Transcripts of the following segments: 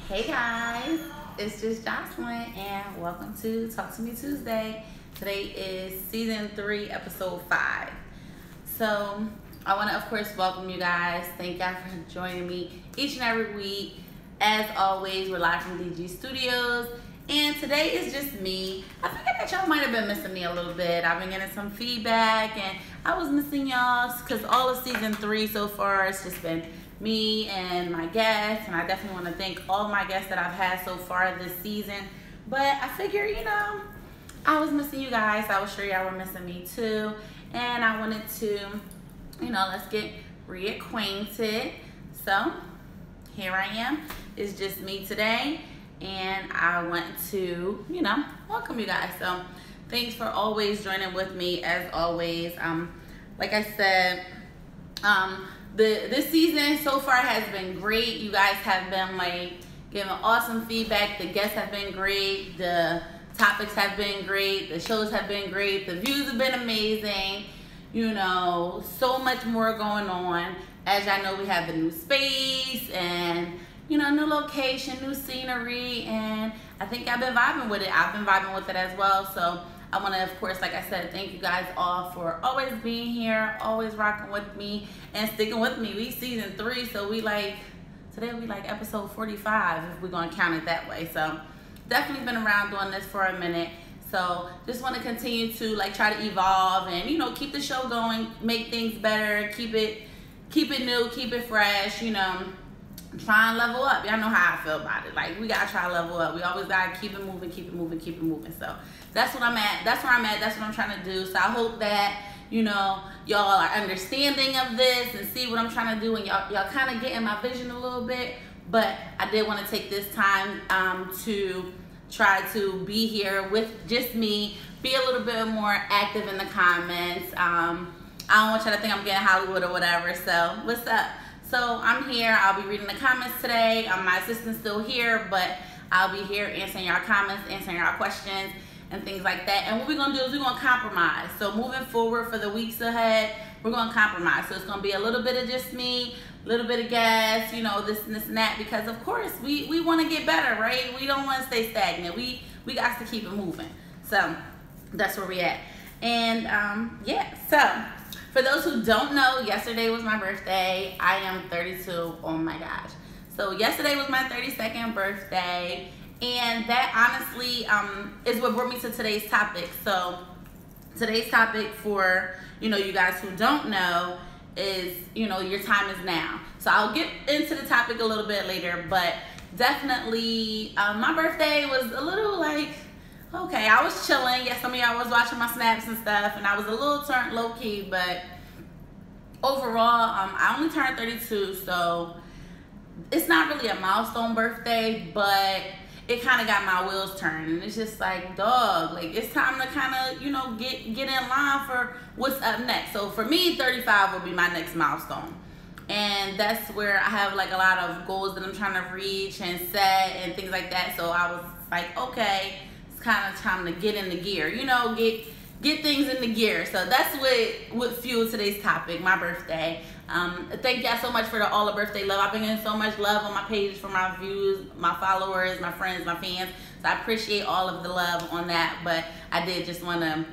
Hey guys, it's just Jocelyn and welcome to Talk to Me Tuesday. Today is season 3, episode 5. So I want to of course welcome you guys. Thank y'all for joining me each and every week. As always, we're live from DG Studios and today is just me. I figured that y'all might have been missing me a little bit. I've been getting some feedback and I was missing y'all because all of season 3 so far it's just been me and my guests, and I definitely want to thank all my guests that I've had so far this season. But I figure, I was missing you guys. I was sure y'all were missing me too, and I wanted to, let's get reacquainted. So here I am. It's just me today, and I want to, welcome you guys. So thanks for always joining with me as always. Like I said, this season so far has been great. You guys have been giving awesome feedback. The guests have been great. The topics have been great. The shows have been great. The views have been amazing. So much more going on. As y'all know, we have the new space and new location, new scenery, and I think I've been vibing with it. I've been vibing with it as well. So I want to, of course, like I said, thank you guys all for always being here, always rocking with me and sticking with me. We season 3, so today we episode 45 if we're going to count it that way. So definitely been around doing this for a minute. So just want to continue to try to evolve and, keep the show going, make things better, keep it new, keep it fresh, try and level up. Y'all know how I feel about it. We gotta try to level up. We always gotta keep it moving, keep it moving, keep it moving. So that's what I'm at. That's where I'm at. That's what I'm trying to do. So I hope that, y'all are understanding of this and see what I'm trying to do, and y'all kind of getting my vision a little bit. But I did want to take this time to try to be here with just me, be a little bit more active in the comments. I don't want y'all to think I'm getting Hollywood or whatever. So what's up? So I'm here. I'll be reading the comments today. My assistant's still here, but I'll be here answering your comments, answering your questions, and things like that. And what we're going to do is we're going to compromise. So moving forward for the weeks ahead, we're going to compromise. So it's going to be a little bit of just me, a little bit of guests, this and this and that, because of course we want to get better, right? We don't want to stay stagnant. We got to keep it moving. So that's where we at. And yeah, so for those who don't know, yesterday was my birthday. I am 32. Oh my gosh. So yesterday was my 32nd birthday. And that honestly is what brought me to today's topic. So today's topic for, you guys who don't know is, your time is now. So I'll get into the topic a little bit later. But definitely my birthday was a little okay, I was chilling. Yes, some of y'all was watching my snaps and stuff, and I was a little turned low-key, but overall, I only turned 32, so it's not really a milestone birthday, but it kind of got my wheels turned, and it's just dog, it's time to kind of, get in line for what's up next. So for me, 35 will be my next milestone, and that's where I have a lot of goals that I'm trying to reach and set and things like that. So I was okay, it's kind of time to get in the gear, get things in the gear. So that's what fueled today's topic, my birthday. Thank y'all so much for all the birthday love. I've been getting so much love on my page from my views, my followers, my friends, my fans. So I appreciate all of the love on that. But I did just want to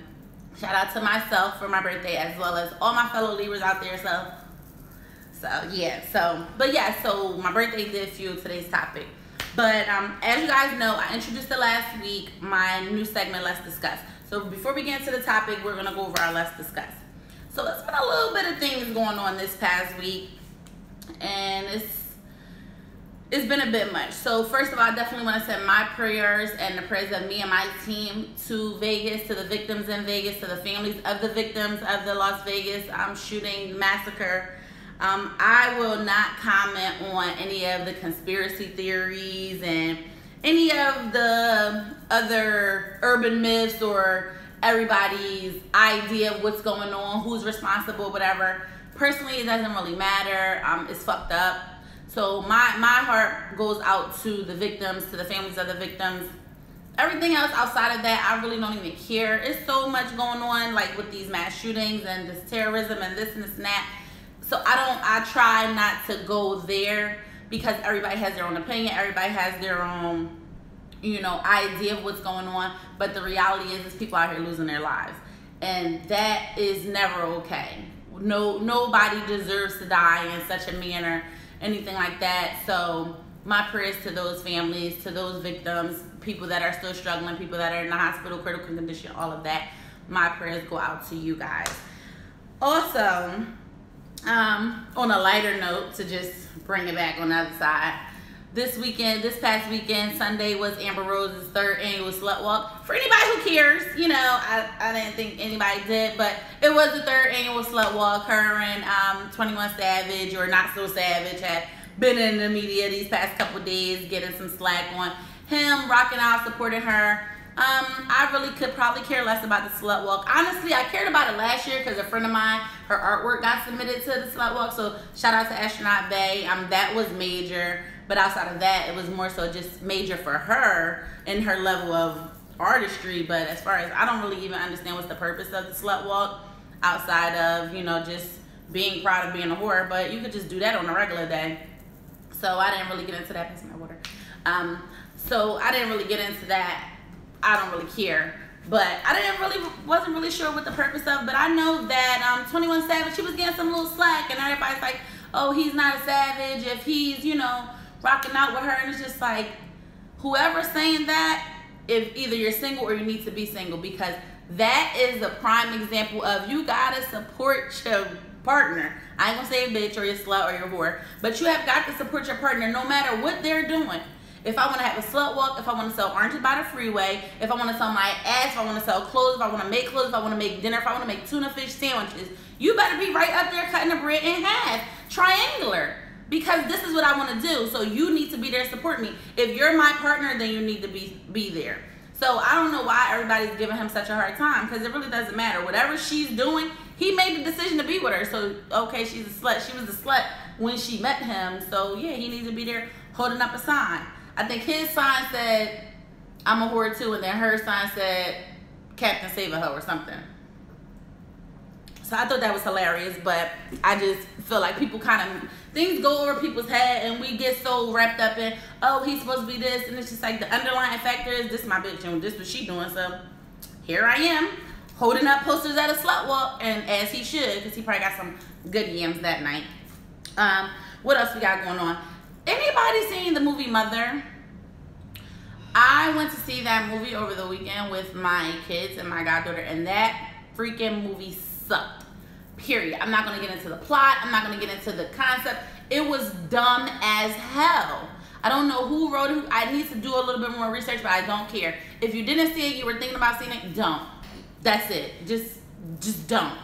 shout out to myself for my birthday, as well as all my fellow Libras out there. So yeah. So my birthday did fuel today's topic. But as you guys know, I introduced it last week, my new segment, Let's Discuss. So before we get into the topic, we're going to go over our Let's Discuss. So there's been a little bit of things going on this past week, and it's been a bit much. So first of all, I definitely want to send my prayers and the prayers of me and my team to Vegas, to the victims in Vegas, to the families of the victims of the Las Vegas shooting massacre. I will not comment on any of the conspiracy theories and any of the other urban myths or everybody's idea of what's going on, who's responsible, whatever. Personally, it doesn't really matter. It's fucked up. So my heart goes out to the victims, to the families of the victims. Everything else outside of that, I really don't even care. It's so much going on, with these mass shootings and this terrorism and this and that. So I try not to go there because everybody has their own opinion, everybody has their own, you know, idea of what's going on. But the reality is people out here losing their lives, and that is never okay. Nobody deserves to die in such a manner, anything like that. So my prayers to those families, to those victims, people that are still struggling, people that are in the hospital, critical condition, all of that. My prayers go out to you guys. Also, on a lighter note, to just bring it back on the other side, this past weekend, Sunday was Amber Rose's 3rd annual Slut Walk. For anybody who cares, you know, I didn't think anybody did, but it was the 3rd annual Slut Walk. Her and 21 Savage, or Not So Savage, had been in the media these past couple days, getting some slack on him, rocking out, supporting her. I really could probably care less about the Slut Walk. Honestly, I cared about it last year because a friend of mine, her artwork got submitted to the Slut Walk. So shout out to Astronaut Bay. That was major. But outside of that, it was more so just major for her and her level of artistry. But as far as, I don't really even understand what's the purpose of the Slut Walk outside of, you know, just being proud of being a whore. But you could just do that on a regular day. So I didn't really get into that. Pass my water. So I didn't really get into that. I don't really care. But I wasn't really sure what the purpose of. But I know that 21 Savage, she was getting some little slack, and everybody's like, oh, he's not a savage if he's, you know, rocking out with her. And it's just like, whoever's saying that, if either you're single or you need to be single, because that is a prime example of, you gotta support your partner. I ain't gonna say bitch or your slut or your whore, but you have got to support your partner no matter what they're doing. If I want to have a slut walk, if I want to sell oranges by the freeway, if I want to sell my ass, if I want to sell clothes, if I want to make clothes, if I want to make dinner, if I want to make tuna fish sandwiches, you better be right up there cutting the bread in half, triangular, because this is what I want to do. So you need to be there to support me. If you're my partner, then you need to be there. So I don't know why everybody's giving him such a hard time, because it really doesn't matter. Whatever she's doing, he made the decision to be with her. So, okay, she's a slut. She was a slut when she met him. So, yeah, he needs to be there holding up a sign. I think his sign said, I'm a whore too, and then her sign said, Captain Save a Hoe or something. So I thought that was hilarious, but I just feel like people things go over people's head, and we get so wrapped up in, oh, he's supposed to be this, and it's just like the underlying factor is, this my bitch, and this what she doing, so here I am, holding up posters at a slut walk, and as he should, because he probably got some good yams that night. What else we got going on? Anybody seen the movie Mother? I went to see that movie over the weekend with my kids and my goddaughter, and that freaking movie sucked. Period. I'm not going to get into the plot. I'm not going to get into the concept. It was dumb as hell. I don't know who wrote it. I need to do a little bit more research, but I don't care. If you didn't see it, you were thinking about seeing it, don't. That's it. Just don't.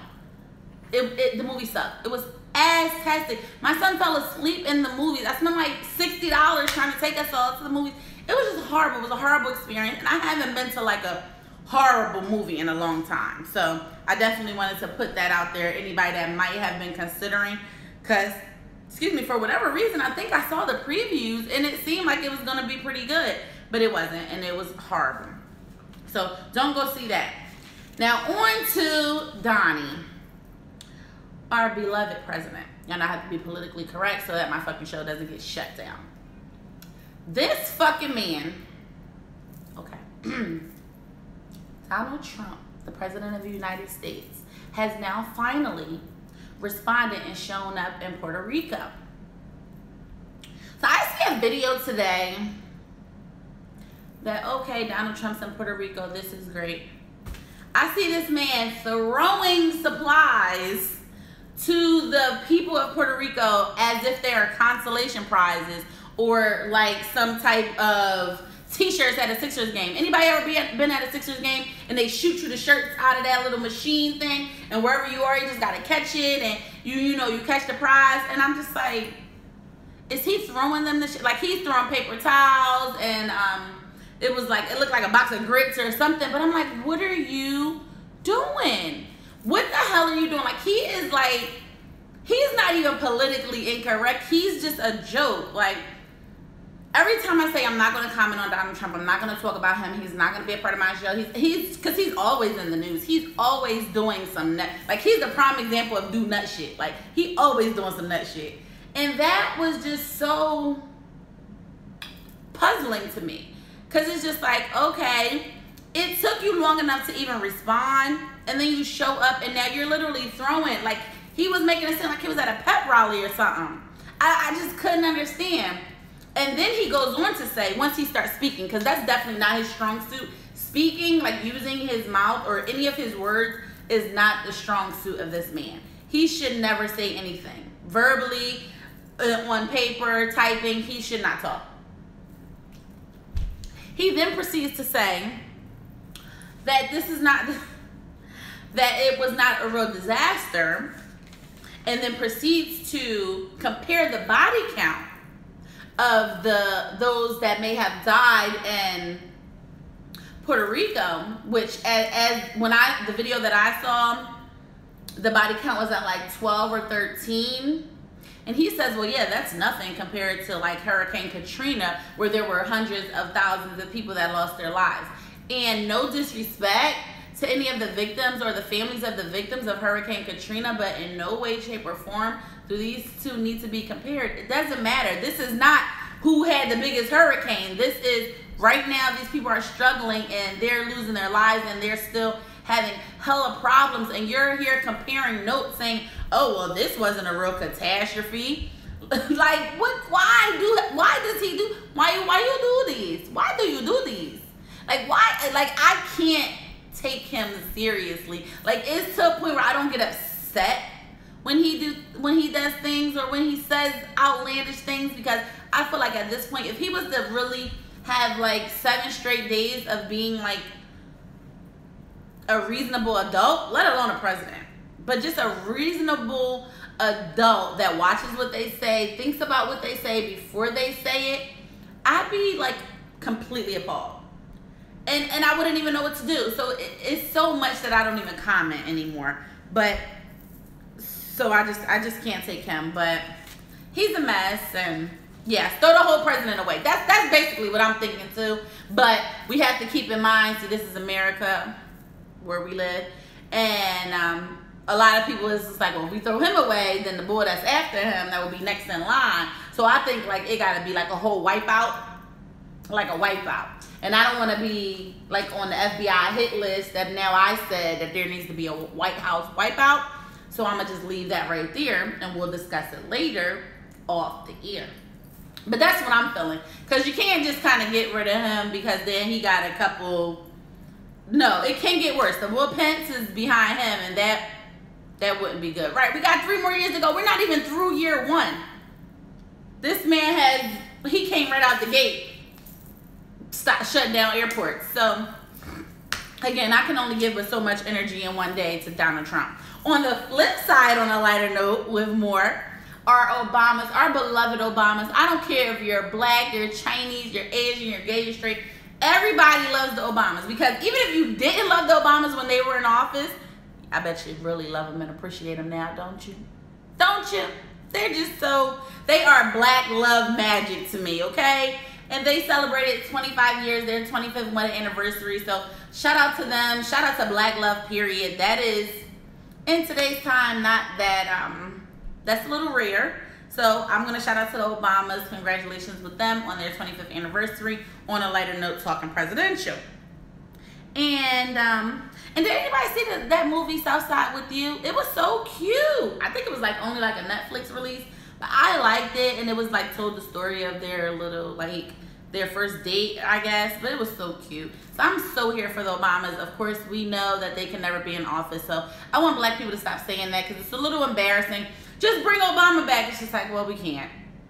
The movie sucked. It was ass-tastic. My son fell asleep in the movies. I spent like $60 trying to take us all to the movies. It was just horrible. It was a horrible experience, and I haven't been to like a horrible movie in a long time. So I definitely wanted to put that out there. Anybody that might have been considering, because, excuse me, for whatever reason, I think I saw the previews and it seemed like it was going to be pretty good, but it wasn't, and it was horrible. So don't go see that. Now on to Donnie, our beloved president. And I have to be politically correct so that my fucking show doesn't get shut down. This fucking man, okay, Donald Trump, the president of the United States, has now finally responded and shown up in Puerto Rico. So I see a video today that, okay, Donald Trump's in Puerto Rico, this is great. I see this man throwing supplies to the people of Puerto Rico as if they are consolation prizes or like some type of t-shirts at a Sixers game. Anybody ever been at a Sixers game and they shoot you the shirts out of that little machine thing, and wherever you are, you just gotta catch it, and you know you catch the prize? And I'm just like, is he throwing them the shit? Like, he's throwing paper towels, and it was like, it looked like a box of grits or something. But I'm like, what are you doing? What the hell are you doing? Like, he is like, he's not even politically incorrect. He's just a joke. Like, every time I say I'm not going to comment on Donald Trump, I'm not going to talk about him, he's not going to be a part of my show, because he's always in the news. He's always doing some nut, like, he's the prime example of do nut shit. Like, he always doing some nut shit. And that was just so puzzling to me. Because it's just like, okay, it took you long enough to even respond, and then you show up and now you're literally throwing, like, he was making it seem like he was at a pep rally or something. I just couldn't understand. And then he goes on to say, once he starts speaking, because that's definitely not his strong suit. Speaking, like using his mouth or any of his words, is not the strong suit of this man. He should never say anything. Verbally, on paper, typing, he should not talk. He then proceeds to say that this is not, that it was not a real disaster, and then proceeds to compare the body count of those that may have died in Puerto Rico, which as when the video that I saw, the body count was at like 12 or 13. And he says, well, yeah, that's nothing compared to like Hurricane Katrina, where there were hundreds of thousands of people that lost their lives. And no disrespect to any of the victims or the families of the victims of Hurricane Katrina, but in no way, shape, or form do these two need to be compared. It doesn't matter. This is not who had the biggest hurricane. This is right now, these people are struggling and they're losing their lives and they're still having hella problems, and you're here comparing notes saying, oh, well, this wasn't a real catastrophe. Like, what? Why does he do? Why you do these? Why do you do these? Like, why? Like, I can't take him seriously. Like, it's to a point where I don't get upset when he does things or when he says outlandish things, because I feel like at this point, if he was to really have like 7 straight days of being like a reasonable adult, let alone a president, but just a reasonable adult that watches what they say, thinks about what they say before they say it, I'd be like completely appalled. And I wouldn't even know what to do. So it's so much that I don't even comment anymore. But so I just can't take him. But he's a mess, and yeah, throw the whole president away. That's basically what I'm thinking too. But we have to keep in mind, so this is America, where we live, and a lot of people is just like, well, if we throw him away, then the boy that's after him, that would be next in line. So I think like it gotta be like a whole wipeout, like a wipeout. And I don't want to be like on the FBI hit list that now I said that there needs to be a White House wipeout. So I'm gonna just leave that right there, and we'll discuss it later off the air. But that's what I'm feeling, because you can't just kind of get rid of him, because then he got a couple. No, it can get worse. The Will Pence is behind him, and that wouldn't be good, right? We got 3 more years to go. We're not even through year 1. This man he came right out the gate, shutting down airports. So again, I can only give with so much energy in one day to Donald Trump. On the flip side, on a lighter note, with more, our Obamas, our beloved Obamas. I don't care if you're black, you're Chinese, you're Asian, you're gay, you're straight. Everybody loves the Obamas, because even if you didn't love the Obamas when they were in office, I bet you really love them and appreciate them now, don't you? Don't you? They're just they are black love magic to me, okay? And they celebrated 25 years, their 25th wedding anniversary. So shout out to them. Shout out to black love, period. That is, in today's time, not that, that's a little rare. So I'm going to shout out to the Obamas. Congratulations with them on their 25th anniversary. On a lighter note, talking presidential. And did anybody see that movie Southside with You? It was so cute. I think it was like only like a Netflix release, but I liked it, and it was like told the story of their little like their first date, I guess, but it was so cute. So I'm so here for the Obamas. Of course, we know that they can never be in office, so I want black people to stop saying that, because it's a little embarrassing. Just bring Obama back. It's just like, well, we can't.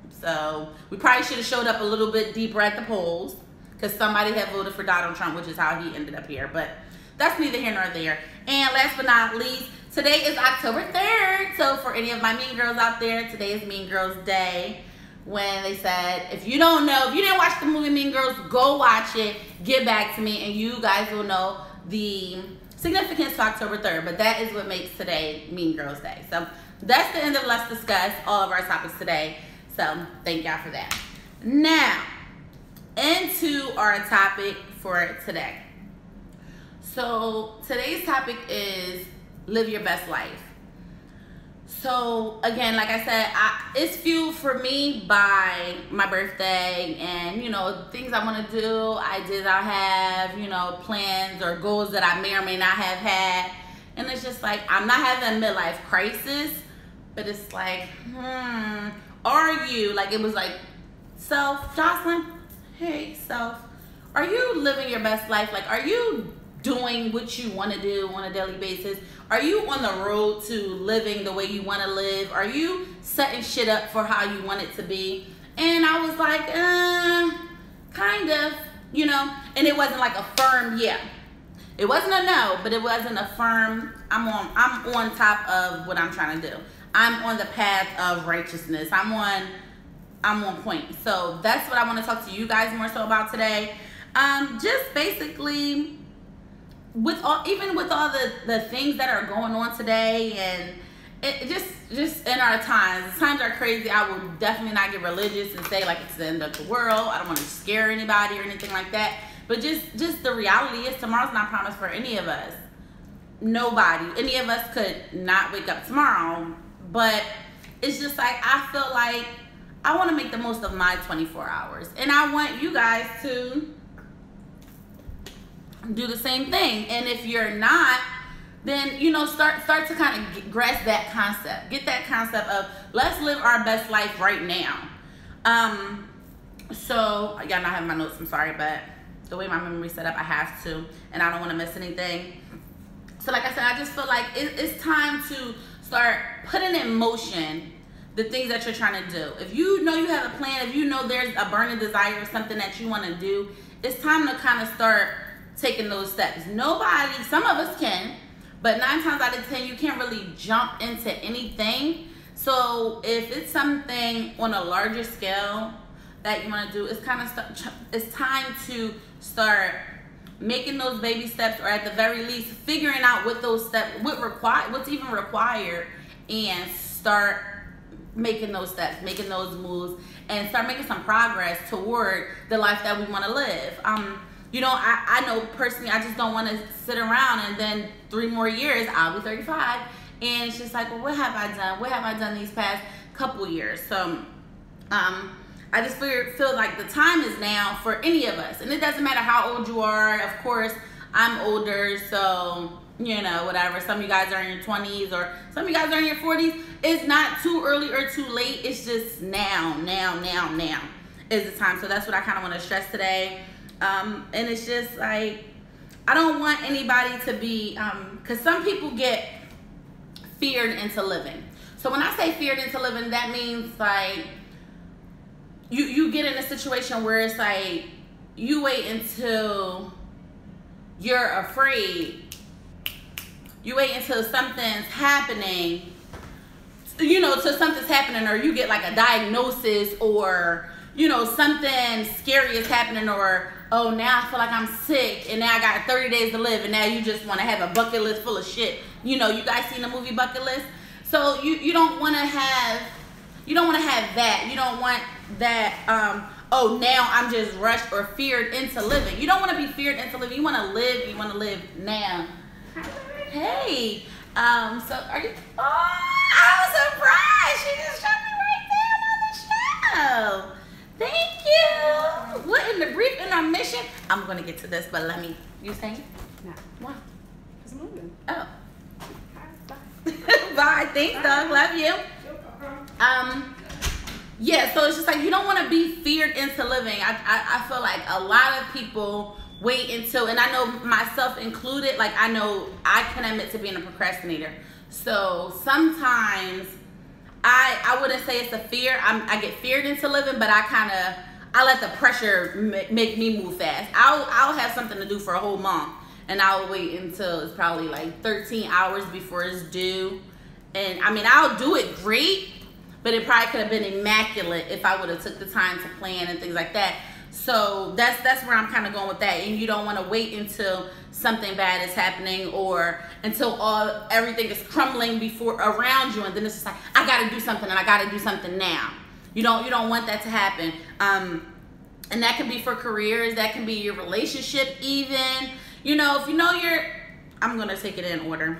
So we probably should have showed up a little bit deeper at the polls, because somebody had voted for Donald Trump, which is how he ended up here. But that's neither here nor there. And last but not least, today is October 3rd. So for any of my mean girls out there, today is Mean Girls Day. When they said, if you don't know, if you didn't watch the movie Mean Girls, go watch it, get back to me, and you guys will know the significance of October 3rd. But that is what makes today Mean Girls Day. So that's the end of Let's Discuss, all of our topics today. So thank y'all for that. Now, into our topic for today. So today's topic is live your best life. So again, like I said, it's fueled for me by my birthday and, you know, things I want to do, ideas I have, you know, plans or goals that I may or may not have had. And it's just like, I'm not having a midlife crisis, but it's like, are you, like, it was like, self, Jocelyn, hey, self, are you living your best life? Like, are you doing what you want to do on a daily basis? Are you on the road to living the way you want to live? Are you setting shit up for how you want it to be? And I was like, kind of, you know, and it wasn't like a firm yeah. It wasn't a no, but it wasn't a firm, I'm on top of what I'm trying to do. I'm on the path of righteousness. I'm on point. So that's what I want to talk to you guys more so about today. Just basically, even with all the things that are going on today, and it just in our times are crazy. I will definitely not get religious and say like it's the end of the world. I don't want to scare anybody or anything like that. But just the reality is tomorrow's not promised for any of us. Nobody. Any of us could not wake up tomorrow. But it's just like, I feel like I want to make the most of my 24 hours. And I want you guys to do the same thing. And if you're not, then, you know, start to kind of grasp that concept. Get that concept of, let's live our best life right now. So, y'all not having my notes, I'm sorry, but the way my memory's set up, I have to, and I don't want to miss anything. So like I said, I just feel like it's time to start putting in motion the things that you're trying to do. If you know you have a plan, if you know there's a burning desire or something that you want to do, it's time to kind of start taking those steps. Nobody, some of us can, but 9 times out of 10, you can't really jump into anything. So if it's something on a larger scale that you want to do, it's time to start making those baby steps, or at the very least figuring out what those steps, what's even required, and start making those steps, making those moves, and start making some progress toward the life that we want to live. You know, I know personally, I just don't want to sit around and then 3 more years I'll be 35, and it's just like, well, what have I done? What have I done these past couple years? So I just feel like the time is now for any of us. And it doesn't matter how old you are. Of course, I'm older, so, you know, whatever. Some of you guys are in your 20s, or some of you guys are in your 40s. It's not too early or too late. It's just now is the time. So that's what I kind of want to stress today. And it's just like, I don't want anybody to be, because some people get feared into living. So when I say feared into living, that means like, you get in a situation where it's like, you wait until you're afraid. You wait until something's happening, you know, till something's happening, or you get like a diagnosis, or, you know, something scary is happening, or, oh, now I feel like I'm sick, and now I got 30 days to live, and now you just want to have a bucket list full of shit. You know, you guys seen the movie Bucket List? So you don't want to have that. You don't want that, oh, now I'm just rushed or feared into living. You don't want to be feared into living. You want to live. You want to live now. Hey, so are you? Oh, I was surprised. She just shot me right down on the show. Thank you. What in the brief intermission? I'm gonna get to this, but let me. You saying? No. Why? It's moving. Oh. Bye. Bye. Thanks, dog. Love you. Yeah, so it's just like, you don't want to be feared into living. I feel like a lot of people wait until, and I know myself included, like I know I can admit to being a procrastinator. So sometimes I wouldn't say it's a fear. I get feared into living, but I let the pressure make me move fast. I'll have something to do for a whole month, and I'll wait until it's probably like 13 hours before it's due. And I mean, I'll do it great, but it probably could have been immaculate if I would have took the time to plan and things like that. So that's where I'm kind of going with that. And you don't want to wait until something bad is happening, or until everything is crumbling around you, and then it's just like, I got to do something, and I got to do something now. You don't want that to happen. And that can be for careers, that can be your relationship even. You know, if you know I'm going to take it in order.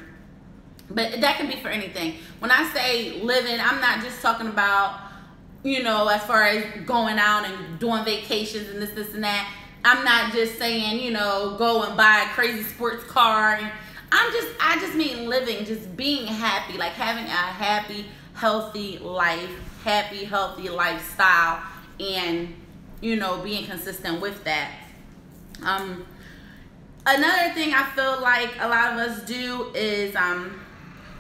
But that can be for anything. When I say living, I'm not just talking about, you know, as far as going out and doing vacations and this and that. I'm not just saying, you know, go and buy a crazy sports car. I just mean living, just being happy, like having a happy, healthy life, happy, healthy lifestyle, and, you know, being consistent with that. Another thing I feel like a lot of us do is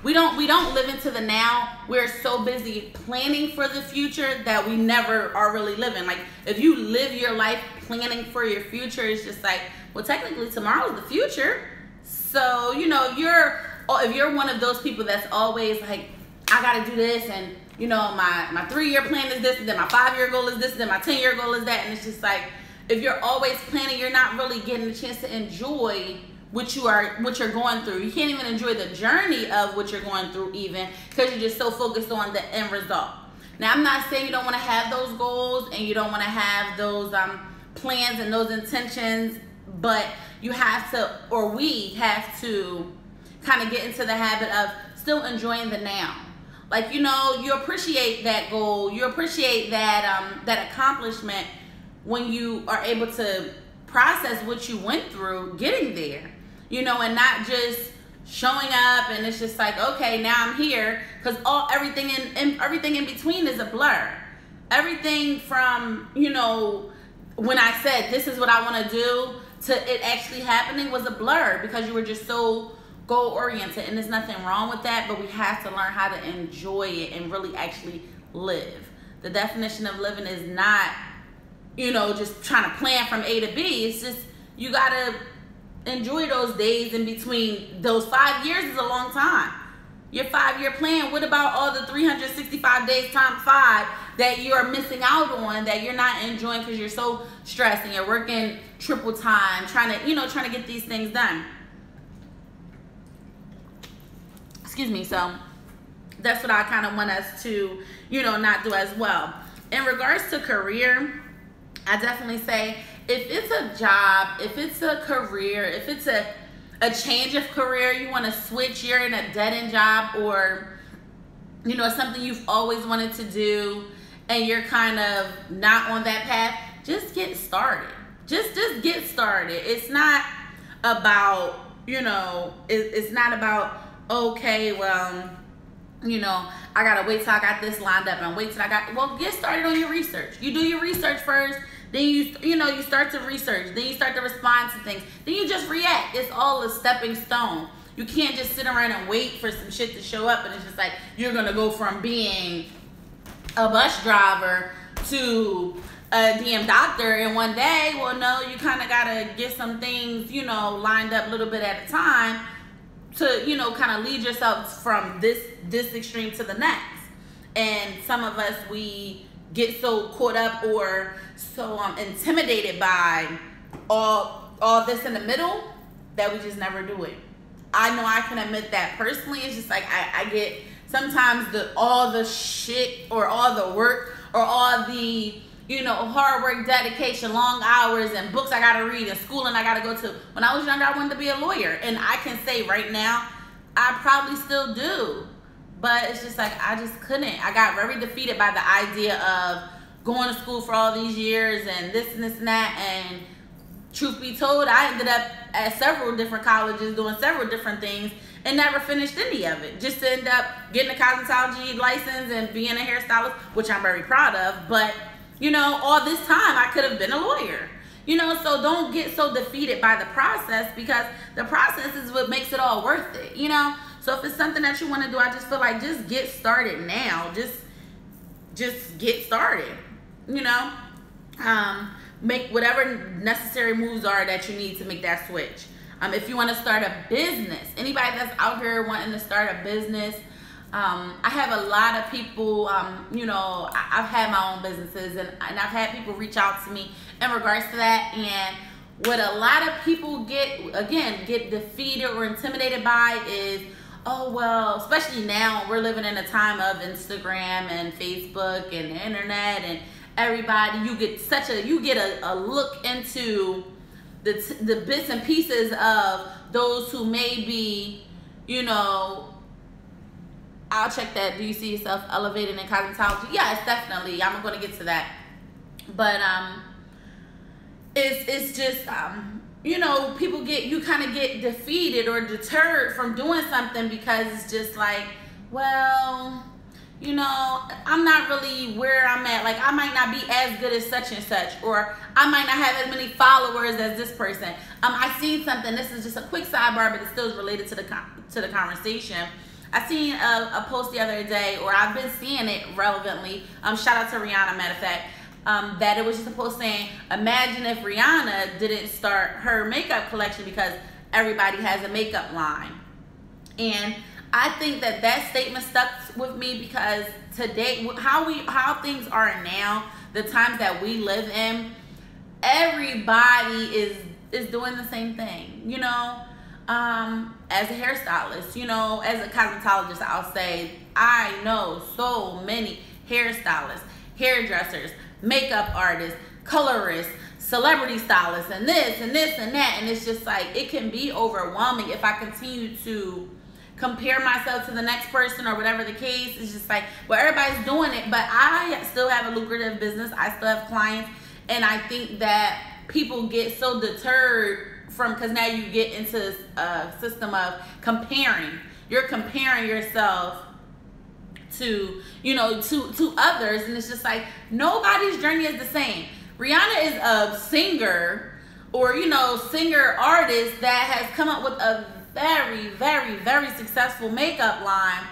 we don't live into the now. We're so busy planning for the future that we never are really living. Like, if you live your life planning for your future, it's just like, well, technically tomorrow's the future. So, you know, if you're one of those people that's always like, I gotta do this, and, you know, my 3-year plan is this, and then my 5-year goal is this, and then my 10-year goal is that, and it's just like, if you're always planning, you're not really getting a chance to enjoy what you're going through. You can't even enjoy the journey of what you're going through, even, because you're just so focused on the end result. Now, I'm not saying you don't want to have those goals and you don't want to have those plans and those intentions, but you have to, or we have to, kind of get into the habit of still enjoying the now. Like, you know, you appreciate that goal, you appreciate that accomplishment when you are able to process what you went through getting there, you know, and not just showing up and it's just like, okay, now I'm here, because everything in between is a blur. Everything from, you know, when I said this is what I want to do to it actually happening was a blur, because you were just so goal oriented, and there's nothing wrong with that, but we have to learn how to enjoy it and really actually live. The definition of living is not, you know, just trying to plan from A to B. It's just, you gotta enjoy those days in between. Those 5 years is a long time. Your 5-year plan, what about all the 365 days times 5 that you're missing out on, that you're not enjoying because you're so stressed and you're working triple time, trying to get these things done. Excuse me. So that's what I kind of want us to, you know, not do as well. In regards to career, I definitely say, if it's a job, if it's a career, if it's a change of career, you want to switch, you're in a dead-end job, or, you know, something you've always wanted to do and you're kind of not on that path, just get started. Just get started. It's not about, you know, it's not about, okay, well, you know, I gotta wait till I got this lined up and wait till well, get started on your research. You do your research first, then you start to research, then you start to respond to things, then you just react. It's all a stepping stone. You can't just sit around and wait for some shit to show up, and it's just like you're gonna go from being a bus driver to a damn doctor in one day. Well, no, you kind of gotta get some things, you know, lined up a little bit at a time to, you know, kind of lead yourself from this extreme to the next. And some of us, we get so caught up or so intimidated by all this in the middle that we just never do it. I know I can admit that personally. It's just like I get sometimes all the shit or all the work or all the, you know, hard work, dedication, long hours, and books I gotta read and schooling I gotta go to. When I was younger, I wanted to be a lawyer, and I can say right now, I probably still do. But it's just like, I just couldn't. I got very defeated by the idea of going to school for all these years and this and that. And truth be told, I ended up at several different colleges doing several different things and never finished any of it. Just to end up getting a cosmetology license and being a hairstylist, which I'm very proud of. But, you know, all this time I could have been a lawyer. You know, so don't get so defeated by the process, because the process is what makes it all worth it, you know? So if it's something that you want to do, I just feel like just get started now. Just get started, you know? Make whatever necessary moves are that you need to make that switch. If you want to start a business, anybody that's out here wanting to start a business, I have a lot of people, you know, I've had my own businesses, and I've had people reach out to me in regards to that. And what a lot of people get defeated or intimidated by is, oh, well, especially now, we're living in a time of Instagram and Facebook and the internet, and everybody, you get a look into the bits and pieces of those who may be, you know, I'll check that. Do you see yourself elevating in cosmetology? Yes, definitely. I'm going to get to that. But it's just you know, you kind of get defeated or deterred from doing something because it's just like, well, you know, I'm not really where I'm at. Like, I might not be as good as such and such, or I might not have as many followers as this person. I seen something. This is just a quick sidebar, but it still is related to the conversation. I seen a post the other day, or I've been seeing it relevantly. Shout out to Rihanna, matter of fact. That it was just a post saying, imagine if Rihanna didn't start her makeup collection because everybody has a makeup line. And I think that statement stuck with me because today, how things are now, the times that we live in, everybody is doing the same thing, you know. As a hairstylist, you know, as a cosmetologist, I'll say I know so many hairstylists, hairdressers, makeup artists, colorists, celebrity stylists, and this and this and that, and it's just like, it can be overwhelming if I continue to compare myself to the next person or whatever the case. It's just like, well, everybody's doing it, but I still have a lucrative business. I still have clients, and I think that people get so deterred from, because now you get into a system of comparing. You're comparing yourself to, you know, to others, and it's just like, nobody's journey is the same. Rihanna is a singer, or, you know, singer artist that has come up with a very, very, very successful makeup line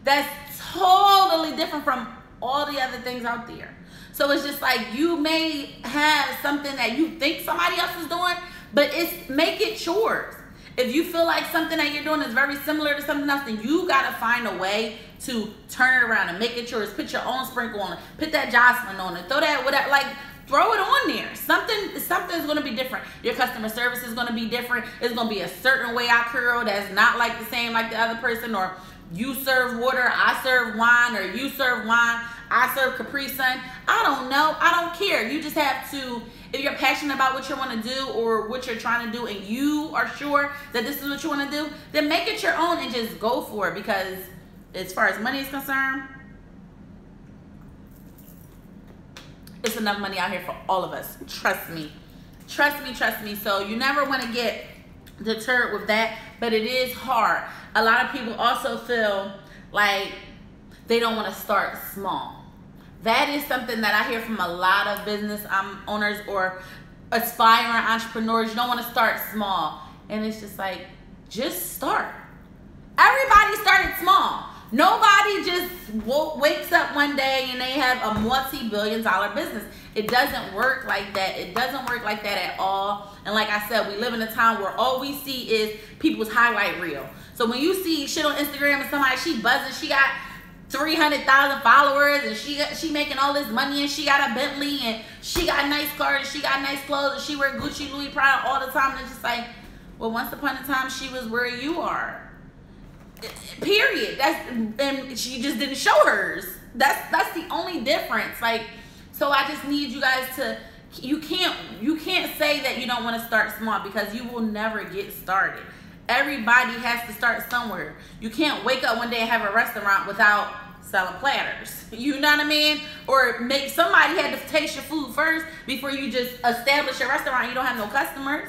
that's totally different from all the other things out there. So it's just like, you may have something that you think somebody else is doing, but make it yours. If you feel like something that you're doing is very similar to something else, then you gotta find a way to turn it around and make it yours. Put your own sprinkle on it. Put that Jocelyn on it. Throw that, whatever, like, throw it on there. Something's gonna be different. Your customer service is gonna be different. It's gonna be a certain way I curl that's not like the same like the other person, or you serve water, I serve wine, or you serve wine, I serve Capri Sun. I don't know. I don't care. You just have to, if you're passionate about what you want to do or what you're trying to do, and you are sure that this is what you want to do, then make it your own and just go for it. Because as far as money is concerned, it's enough money out here for all of us. Trust me. Trust me, trust me. So you never want to get deterred with that, but it is hard. A lot of people also feel like they don't want to start small. That is something that I hear from a lot of business owners or aspiring entrepreneurs. You don't want to start small. And it's just like, just start. Everybody started small. Nobody just wakes up one day and they have a multi-billion-dollar business. It doesn't work like that. It doesn't work like that at all. And like I said, we live in a time where all we see is people's highlight reel. So when you see shit on Instagram and somebody, she buzzing, she got 300,000 followers, and she making all this money, and she got a Bentley, and she got nice cars, and she got nice clothes, and she wear Gucci, Louis, Prada all the time. And it's just like, well, once upon a time she was where you are. Period. And she just didn't show hers. That's the only difference. Like, so I just need you guys to, you can't say that you don't want to start small, because you will never get started. Everybody has to start somewhere. You can't wake up one day and have a restaurant without selling platters. You know what I mean? Or somebody had to taste your food first before you just establish your restaurant. You don't have no customers.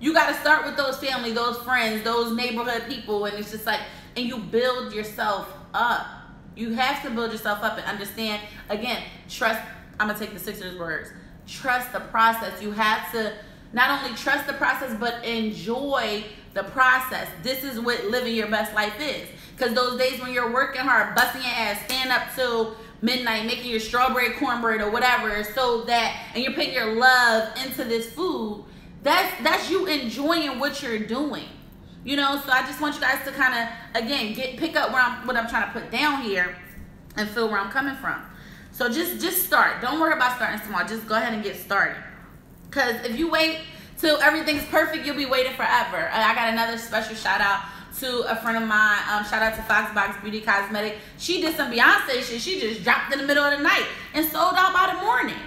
You got to start with those family, those friends, those neighborhood people, and it's just like, and you build yourself up. You have to build yourself up and understand, again, trust. I'm going to take the Sixers words. Trust the process. You have to not only trust the process, but enjoy the process. This is what living your best life is. Because those days when you're working hard, busting your ass, staying up till midnight, making your strawberry cornbread or whatever, so that, and you're putting your love into this food, that's you enjoying what you're doing. You know, so I just want you guys to kind of, again, pick up what I'm trying to put down here and feel where I'm coming from. So just start. Don't worry about starting small. Just go ahead and get started. Because if you wait till everything's perfect, you'll be waiting forever. I got another special shout out to a friend of mine. Shout out to Foxbox Beauty Cosmetic. She did some Beyonce shit. She just dropped in the middle of the night and sold out by the morning.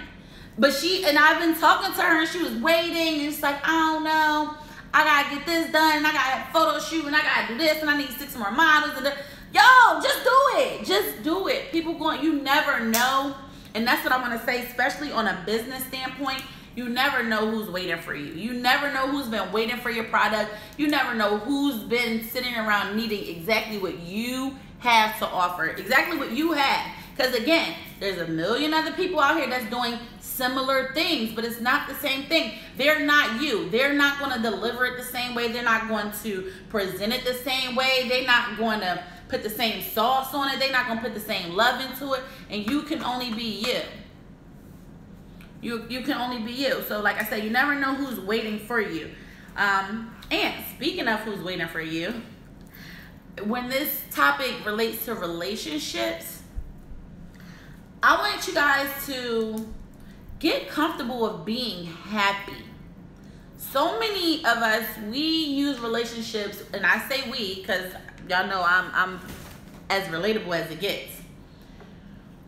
But I've been talking to her, and she was waiting, and it's like, I don't know. I gotta get this done, and I got a photo shoot, and I gotta do this, and I need 6 more models. Yo, just do it. Just do it. People going, you never know. And that's what I want to say, especially on a business standpoint. You never know who's waiting for you. You never know who's been waiting for your product. You never know who's been sitting around needing exactly what you have to offer. Exactly what you have. Because again, there's a million other people out here that's doing similar things, but it's not the same thing. They're not you. They're not going to deliver it the same way. They're not going to present it the same way. They're not going to put the same sauce on it. They're not going to put the same love into it. And you can only be you. You can only be you. So like I said, you never know who's waiting for you. And speaking of who's waiting for you, when this topic relates to relationships, I want you guys to get comfortable with being happy. So many of us, we use relationships, and I say we because y'all know I'm as relatable as it gets.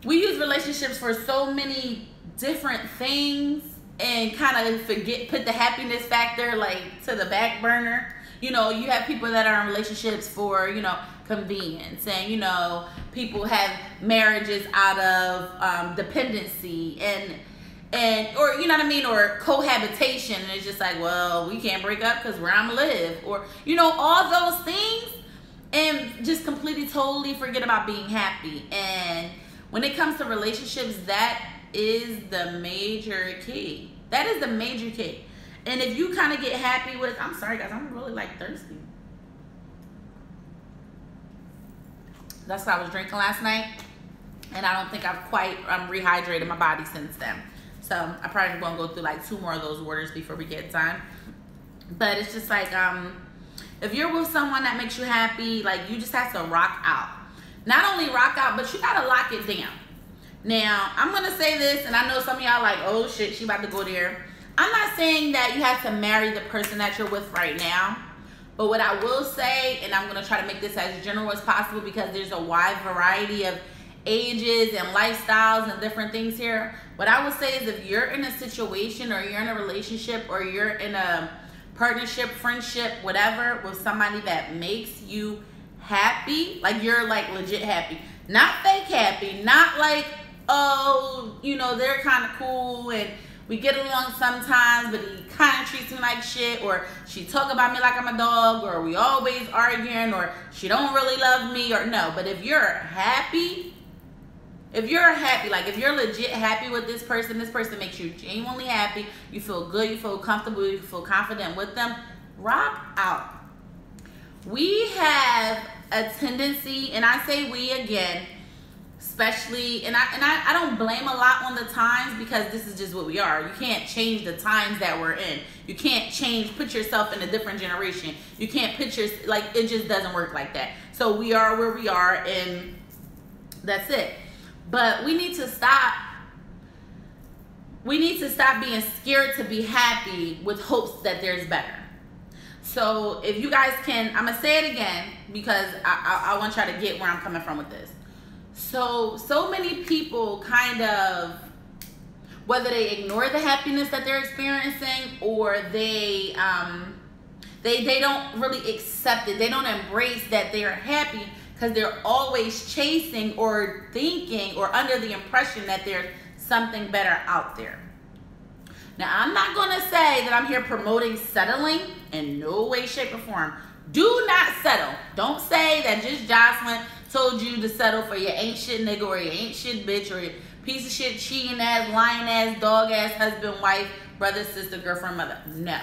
We use relationships for so many different things and kind of put the happiness factor like to the back burner. You know, you have people that are in relationships for, you know, convenience, and you know, people have marriages out of dependency and or you know what I mean, or cohabitation, and it's just like, well, we can't break up because where I'm gonna live, or you know, all those things, and just completely totally forget about being happy. And when it comes to relationships, that is the major key. That is the major key. And if you kind of get happy with, I'm sorry guys, I'm really like thirsty. That's what I was drinking last night, and I don't think I've quite rehydrated my body since then. So I probably gonna go through like 2 more of those waters before we get done. But it's just like, if you're with someone that makes you happy, like you just have to rock out. Not only rock out, but you gotta lock it down. Now, I'm gonna say this, and I know some of y'all like, oh shit, she about to go there. I'm not saying that you have to marry the person that you're with right now. But what I will say, and I'm gonna try to make this as general as possible because there's a wide variety of ages and lifestyles and different things here. What I would say is if you're in a situation or you're in a relationship or you're in a partnership, friendship, whatever, with somebody that makes you happy, like you're like legit happy, not fake happy, not like, oh, you know, they're kind of cool and we get along sometimes, but he kind of treats me like shit, or she talk about me like I'm a dog, or we always arguing, or she don't really love me, or no. But if you're happy, like if you're legit happy with this person makes you genuinely happy, you feel good, you feel comfortable, you feel confident with them, rock out. We have a tendency, and I say we again, especially, and I don't blame a lot on the times because this is just what we are. You can't change the times that we're in. You can't put yourself in a different generation. You can't like, it just doesn't work like that. So we are where we are, and that's it. But we need to stop. We need to stop being scared to be happy with hopes that there's better. So if you guys can, I'm gonna say it again because I want y'all to get where I'm coming from with this. So many people kind of, whether they ignore the happiness that they're experiencing or they don't really accept it. They don't embrace that they're happy because they're always chasing or thinking or under the impression that there's something better out there. Now, I'm not going to say that I'm here promoting settling in no way, shape, or form. Do not settle. Don't say that just Jocelyn told you to settle for your ain't shit nigga or your ain't shit bitch or your piece of shit cheating ass, lying ass, dog ass, husband, wife, brother, sister, girlfriend, mother. No.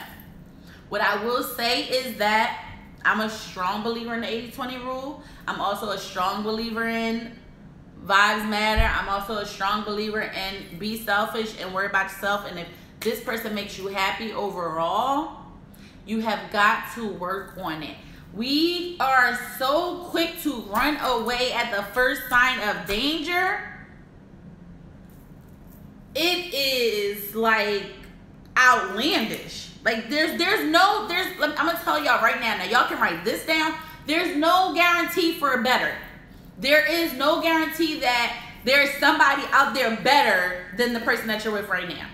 What I will say is that I'm a strong believer in the 80-20 rule. I'm also a strong believer in vibes matter. I'm also a strong believer in be selfish and worry about yourself. And if this person makes you happy overall, you have got to work on it. We are so quick to run away at the first sign of danger. It is like outlandish. Like I'm gonna tell y'all right now, y'all can write this down. There's no guarantee for better. There is no guarantee that there's somebody out there better than the person that you're with right now.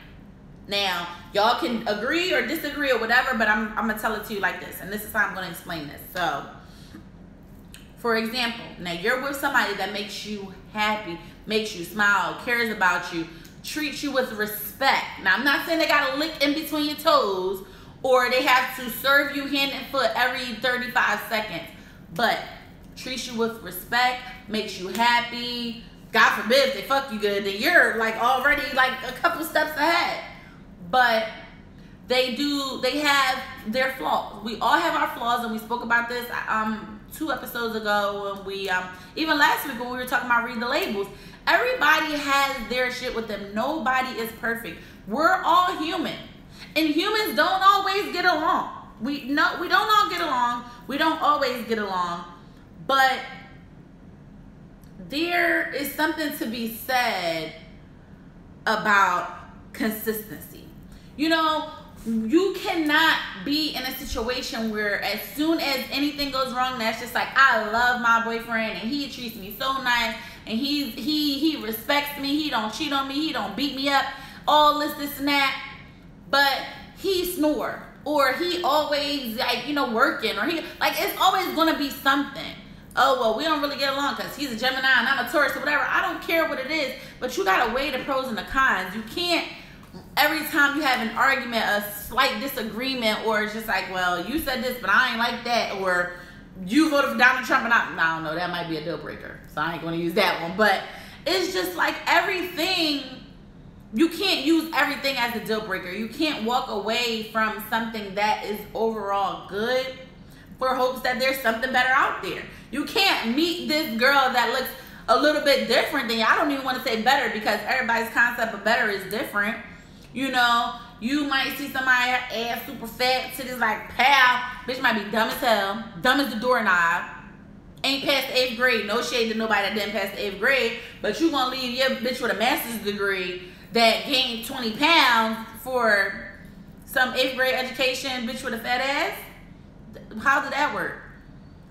Now, y'all can agree or disagree or whatever, but I'm gonna tell it to you like this, and this is how I'm gonna explain this. So, For example, now you're with somebody that makes you happy, makes you smile, cares about you, treats you with respect. Now, I'm not saying they got to lick in between your toes or they have to serve you hand and foot every 35 seconds, but treats you with respect, makes you happy. God forbid if they fuck you good, then you're like already like a couple steps ahead. But they have their flaws. We all have our flaws, and we spoke about this 2 episodes ago when we even last week when we were talking about read the labels. Everybody has their shit with them. Nobody is perfect. We're all human, and humans don't always get along. We don't all get along. We don't always get along, but there is something to be said about consistency. You know, you cannot be in a situation where as soon as anything goes wrong, that's just like, I love my boyfriend and he treats me so nice and he respects me, he don't cheat on me, he don't beat me up, all this and that, but he snore, or he always like, you know, working, or he like, it's always gonna be something. Oh, well, we don't really get along because he's a Gemini and I'm a Taurus or whatever. I don't care what it is, but you gotta weigh the pros and the cons. You can't, every time you have an argument, a slight disagreement, or it's just like, well, you said this, but I ain't like that, or you voted for Donald Trump and I don't know, that might be a deal breaker, so I ain't gonna use that one. But it's just like everything, you can't use everything as a deal breaker. You can't walk away from something that is overall good for hopes that there's something better out there. You can't meet this girl that looks a little bit different than you. I don't even want to say better because everybody's concept of better is different. You know, you might see somebody ass super fat, titties like pow. Bitch might be dumb as hell, dumb as the doorknob. Ain't past the 8th grade. No shade to nobody that didn't pass the 8th grade. But you gonna leave your bitch with a master's degree that gained 20 pounds for some 8th grade education bitch with a fat ass? How did that work?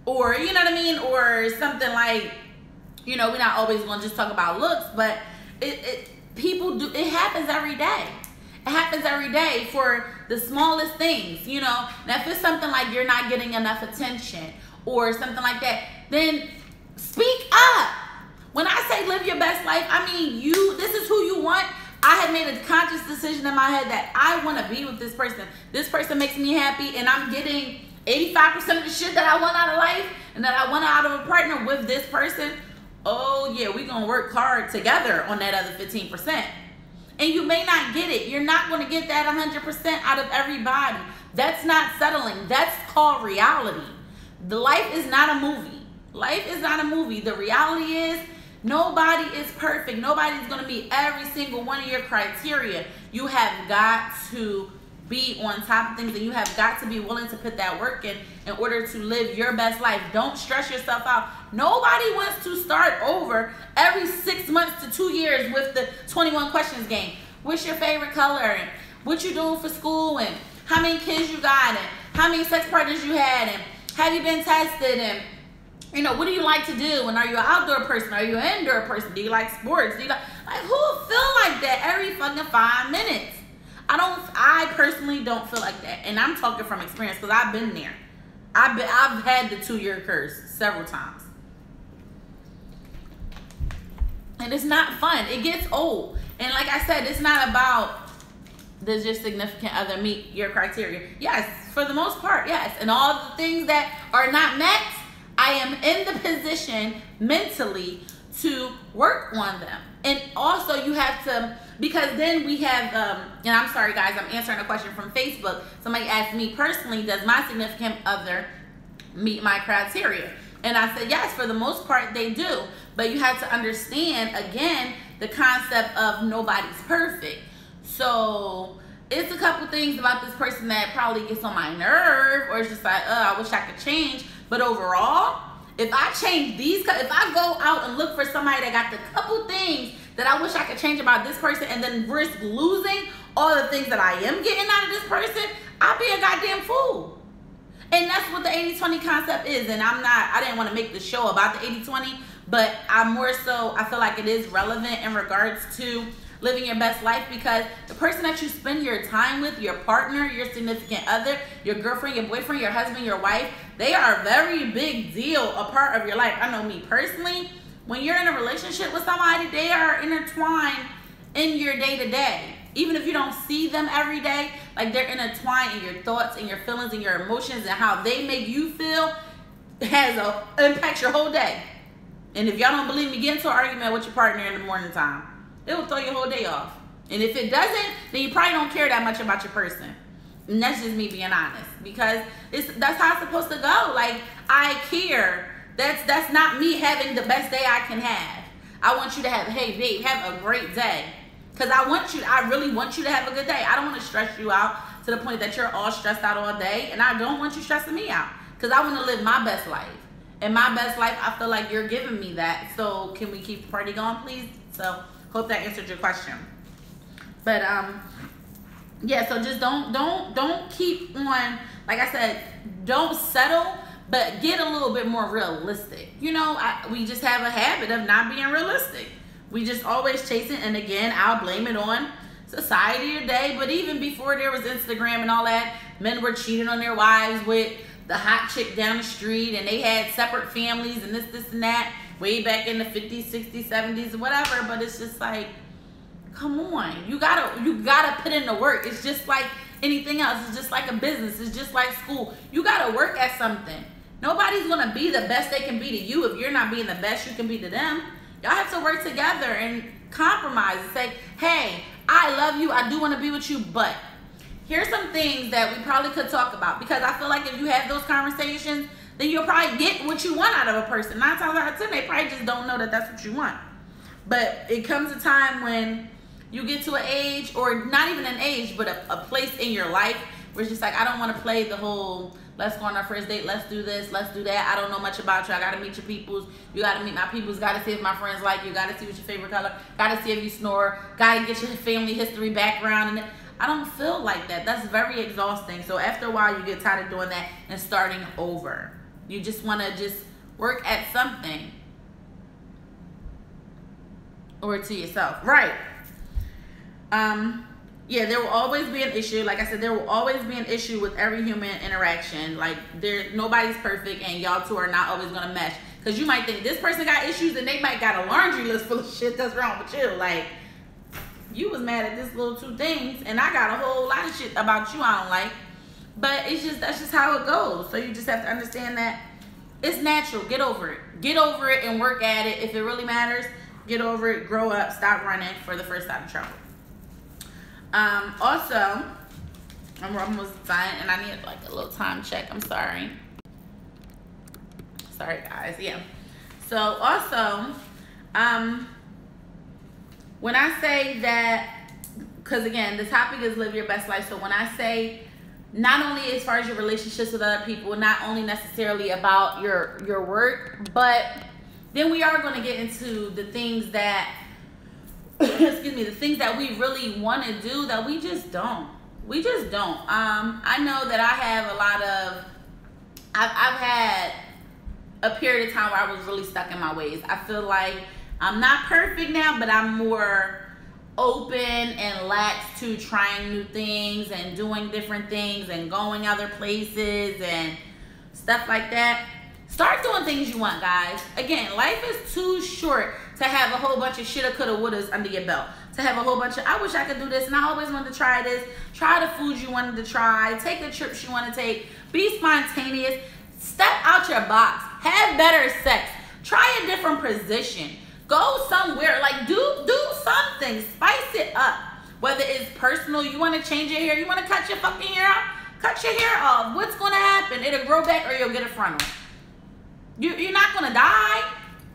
Or, you know what I mean? Or something like, you know, we're not always gonna just talk about looks, but people do, it happens every day. It happens every day for the smallest things, you know. Now, if it's something like you're not getting enough attention or something like that, then speak up. When I say live your best life, I mean this is who you want. I had made a conscious decision in my head that I want to be with this person. This person makes me happy, and I'm getting 85% of the shit that I want out of life and that I want out of a partner with this person. Oh yeah, we gonna work hard together on that other 15%. And you may not get it. You're not gonna get that 100% out of everybody. That's not settling. That's called reality. The life is not a movie. Life is not a movie. The reality is nobody is perfect. Nobody's gonna meet every single one of your criteria. You have got to be on top of things, and you have got to be willing to put that work in order to live your best life. Don't stress yourself out. Nobody wants to start over every 6 months to 2 years with the 21 questions game. What's your favorite color, and what you doing for school, and how many kids you got, and how many sex partners you had, and have you been tested, and you know, what do you like to do, and are you an outdoor person, are you an indoor person, do you like sports, do you like who feel like that every fucking 5 minutes? I personally don't feel like that, and I'm talking from experience because I've been there. I've had the 2-year curse several times, and it's not fun. It gets old, and like I said, it's not about does your significant other meet your criteria. Yes, for the most part, yes, and all the things that are not met, I am in the position mentally to work on them. And also you have to, because then we have, and I'm sorry guys, I'm answering a question from Facebook. Somebody asked me personally, does my significant other meet my criteria? And I said, yes, for the most part they do. But you have to understand, again, the concept of nobody's perfect. So it's a couple things about this person that probably gets on my nerve, or it's just like, I wish I could change. But overall, if I change these, if I go out and look for somebody that got the couple things that I wish I could change about this person and then risk losing all the things that I am getting out of this person, I'd be a goddamn fool. And that's what the 80-20 concept is. And I didn't want to make the show about the 80-20, but I feel like it is relevant in regards to living your best life, because the person that you spend your time with, your partner, your significant other, your girlfriend, your boyfriend, your husband, your wife, They are a very big deal, a part of your life. I know me personally, when you're in a relationship with somebody, they are intertwined in your day-to-day. Even if you don't see them every day, like they're intertwined in your thoughts and your feelings and your emotions, and how they make you feel impacts your whole day. And if y'all don't believe me, get into an argument with your partner in the morning time. It will throw your whole day off. And if it doesn't, then you probably don't care that much about your person. And that's just me being honest, because that's how it's supposed to go. Like, I care. That's not me having the best day I can have. I want you to have, hey babe, have a great day. Because I really want you to have a good day. I don't want to stress you out to the point that you're all stressed out all day. And I don't want you stressing me out. Because I want to live my best life. And my best life, I feel like you're giving me that. So can we keep the party going, please? So hope that answered your question. But yeah, so just don't keep on, like I said, don't settle, but get a little bit more realistic. You know, we just have a habit of not being realistic. We just always chasing, and again, I'll blame it on society today. But even before there was Instagram and all that, men were cheating on their wives with the hot chick down the street, and they had separate families and this and that way back in the 50s, 60s, 70s, whatever. But it's just like, come on, you gotta put in the work. It's just like anything else. It's just like a business. It's just like school. You gotta work at something. Nobody's gonna be the best they can be to you if you're not being the best you can be to them. Y'all have to work together and compromise and say, hey, I love you, I do want to be with you, but here's some things that we probably could talk about. Because I feel like if you have those conversations, then you'll probably get what you want out of a person. 9 times out of 10, they probably just don't know that that's what you want. But it comes a time when you get to an age, or not even an age, but a place in your life where it's just like, I don't want to play the whole, let's go on our first date, let's do this, let's do that. I don't know much about you. I got to meet your peoples. You got to meet my peoples. Got to see if my friends like you. Got to see what's your favorite color. Got to see if you snore. Got to get your family history background. And I don't feel like that. That's very exhausting. So after a while, you get tired of doing that and starting over. You just want to just work at something. Or to yourself. Right. Yeah, there will always be an issue. Like I said, there will always be an issue with every human interaction. Like, nobody's perfect, and y'all two are not always going to mesh. Because you might think this person got issues, and they might got a laundry list full of shit that's wrong with you. Like, you was mad at this little 2 things, and I got a whole lot of shit about you I don't like. But that's just how it goes. So you just have to understand that it's natural. Get over it. Get over it and work at it. If it really matters, get over it, grow up, stop running for the first time in trouble. Also, I'm almost done, and I need like a little time check. I'm sorry. Sorry, guys. Yeah. So also, when I say that, because again, the topic is live your best life. So when I say not only as far as your relationships with other people, not only necessarily about your work, but then we are going to get into the things that excuse me, the things that we really want to do that we just don't. We just don't. I know that I have a lot of, I've had a period of time where I was really stuck in my ways. I feel like I'm not perfect now, but I'm more open and lax to trying new things and doing different things and going other places and stuff like that. Start doing things you want, guys. Again, life is too short to have a whole bunch of shoulda, coulda, wouldas under your belt. To have a whole bunch of, I wish I could do this, and I always wanted to try this. Try the foods you wanted to try. Take the trips you want to take. Be spontaneous. Step out your box. Have better sex. Try a different position. Go somewhere. Like, do something. Spice it up. Whether it's personal, you want to change your hair, you want to cut your fucking hair off, cut your hair off. What's going to happen? It'll grow back or you'll get a frontal. You're not going to die.